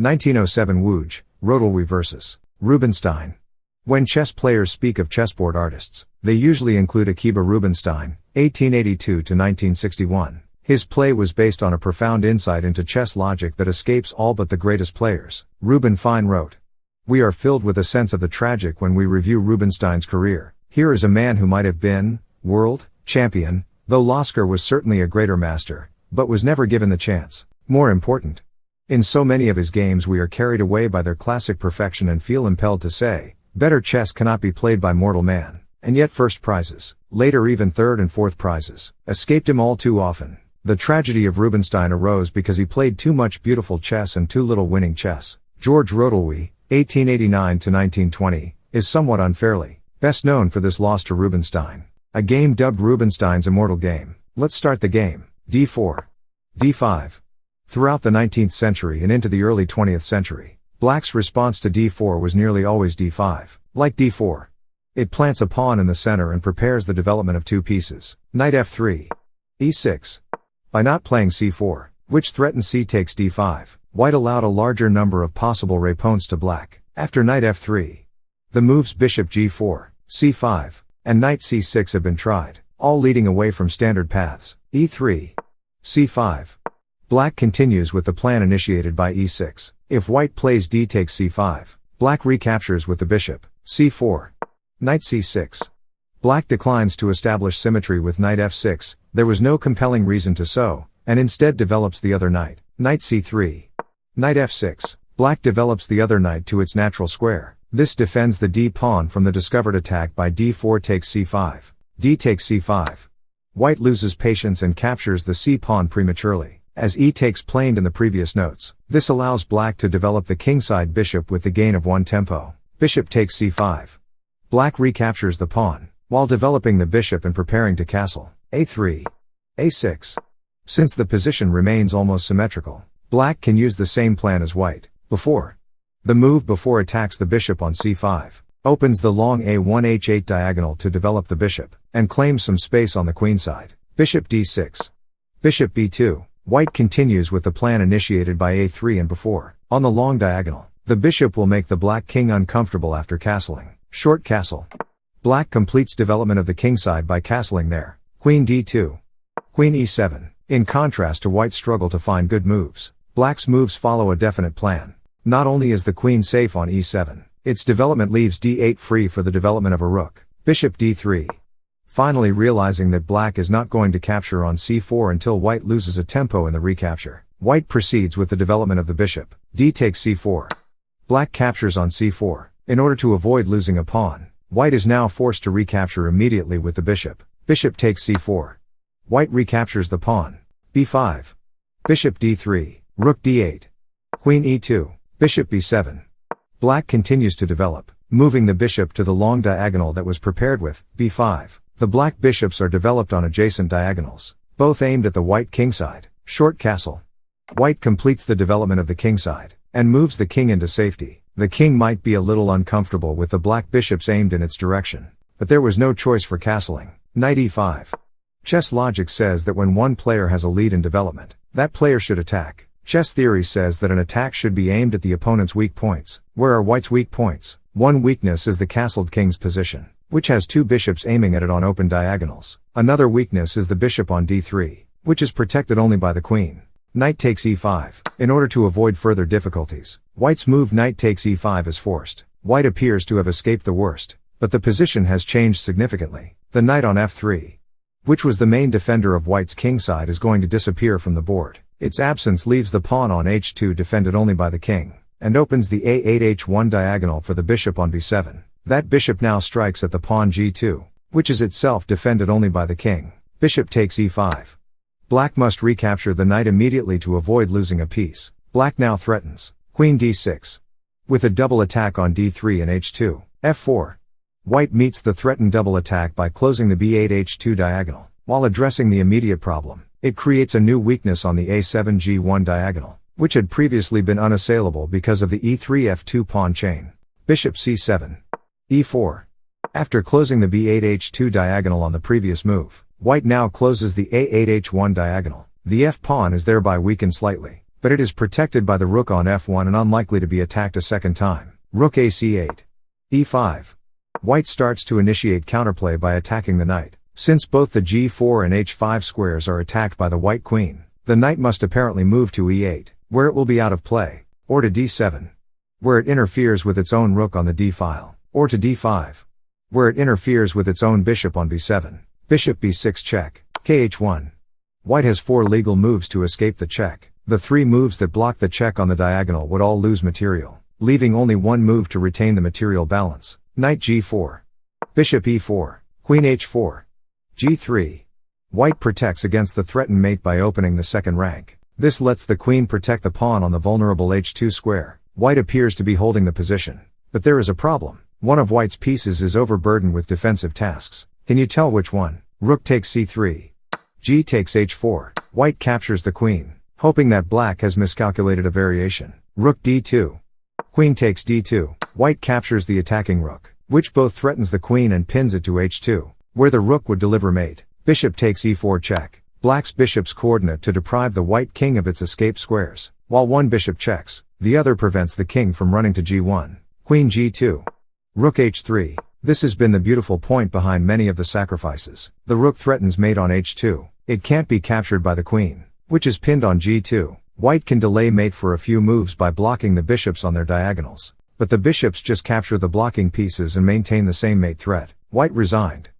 1907 Wuj, Rodolwy vs. Rubinstein. When chess players speak of chessboard artists, they usually include Akiba Rubinstein, 1882–1961. His play was based on a profound insight into chess logic that escapes all but the greatest players. Rubinstein wrote, "We are filled with a sense of the tragic when we review Rubinstein's career. Here is a man who might have been world champion, though Lasker was certainly a greater master, but was never given the chance. More important. In so many of his games we are carried away by their classic perfection and feel impelled to say, better chess cannot be played by mortal man. And yet first prizes, later even third and fourth prizes, escaped him all too often. The tragedy of Rubinstein arose because he played too much beautiful chess and too little winning chess." George Rodolwy, 1889–1920, is somewhat unfairly best known for this loss to Rubinstein. A game dubbed Rubinstein's immortal game. Let's start the game. d4. d5. Throughout the 19th century and into the early 20th century, Black's response to d4 was nearly always d5. Like d4, it plants a pawn in the center and prepares the development of two pieces. Knight f3. e6. By not playing c4, which threatened c takes d5, White allowed a larger number of possible réponses to Black. After knight f3, the moves bishop g4, c5, and knight c6 have been tried, all leading away from standard paths. e3. c5. Black continues with the plan initiated by e6. If White plays d takes c5, Black recaptures with the bishop. c4. Knight c6. Black declines to establish symmetry with knight f6, there was no compelling reason to so, and instead develops the other knight. Knight c3. Knight f6. Black develops the other knight to its natural square. This defends the d-pawn from the discovered attack by d4 takes c5. d takes c5. White loses patience and captures the c-pawn prematurely, as e takes planed in the previous notes. This allows Black to develop the kingside bishop with the gain of one tempo. Bishop takes c5. Black recaptures the pawn, while developing the bishop and preparing to castle. a3. a6. Since the position remains almost symmetrical, Black can use the same plan as White before. The move before attacks the bishop on c5, opens the long a1-h8 diagonal to develop the bishop, and claims some space on the queen side. Bishop d6. Bishop b2. White continues with the plan initiated by a3 and before. On the long diagonal, the bishop will make the Black king uncomfortable after castling. Short castle. Black completes development of the kingside by castling there. Queen d2. Queen e7. In contrast to White's struggle to find good moves, Black's moves follow a definite plan. Not only is the queen safe on e7, its development leaves d8 free for the development of a rook. Bishop d3. Finally realizing that Black is not going to capture on c4 until White loses a tempo in the recapture, White proceeds with the development of the bishop. D takes c4. Black captures on c4. In order to avoid losing a pawn, White is now forced to recapture immediately with the bishop. Bishop takes c4. White recaptures the pawn. b5. Bishop d3. Rook d8. Queen e2. Bishop b7. Black continues to develop, moving the bishop to the long diagonal that was prepared with b5. The Black bishops are developed on adjacent diagonals, both aimed at the White kingside. Short castle. White completes the development of the kingside, and moves the king into safety. The king might be a little uncomfortable with the Black bishops aimed in its direction, but there was no choice for castling. Knight e5. Chess logic says that when one player has a lead in development, that player should attack. Chess theory says that an attack should be aimed at the opponent's weak points. Where are White's weak points? One weakness is the castled king's position, which has two bishops aiming at it on open diagonals. Another weakness is the bishop on d3, which is protected only by the queen. Knight takes e5. In order to avoid further difficulties, White's move knight takes e5 is forced. White appears to have escaped the worst, but the position has changed significantly. The knight on f3, which was the main defender of White's kingside, is going to disappear from the board. Its absence leaves the pawn on h2 defended only by the king, and opens the a8-h1 diagonal for the bishop on b7. That bishop now strikes at the pawn g2, which is itself defended only by the king. Bishop takes e5. Black must recapture the knight immediately to avoid losing a piece. Black now threatens. Queen d6. With a double attack on d3 and h2. f4. White meets the threatened double attack by closing the b8-h2 diagonal. While addressing the immediate problem, it creates a new weakness on the a7-g1 diagonal, which had previously been unassailable because of the e3-f2 pawn chain. Bishop c7. e4. After closing the b8-h2 diagonal on the previous move, White now closes the a8-h1 diagonal. The f-pawn is thereby weakened slightly. but it is protected by the rook on f1 and unlikely to be attacked a second time. Rook a c8. e5. White starts to initiate counterplay by attacking the knight. Since both the g4 and h5 squares are attacked by the white queen, the knight must apparently move to e8, where it will be out of play, or to d7, where it interferes with its own rook on the d-file, or to d5, where it interferes with its own bishop on b7. Bishop b6 check, kh1. White has 4 legal moves to escape the check. The 3 moves that block the check on the diagonal would all lose material, leaving only 1 move to retain the material balance. Knight g4. Bishop e4. Queen h4. g3. White protects against the threatened mate by opening the second rank. This lets the queen protect the pawn on the vulnerable h2 square. White appears to be holding the position. But there is a problem. One of White's pieces is overburdened with defensive tasks. Can you tell which one? Rook takes c3. G takes h4. White captures the queen, hoping that black has miscalculated a variation. Rook d2. Queen takes d2. White captures the attacking rook, which both threatens the queen and pins it to h2, where the rook would deliver mate. Bishop takes e4 check. Black's bishop's coordinate to deprive the white king of its escape squares. While one bishop checks, the other prevents the king from running to g1. Queen g2. Rook h3. This has been the beautiful point behind many of the sacrifices. The rook threatens mate on h2. It can't be captured by the queen, which is pinned on g2. White can delay mate for a few moves by blocking the bishops on their diagonals, but the bishops just capture the blocking pieces and maintain the same mate threat. White resigned.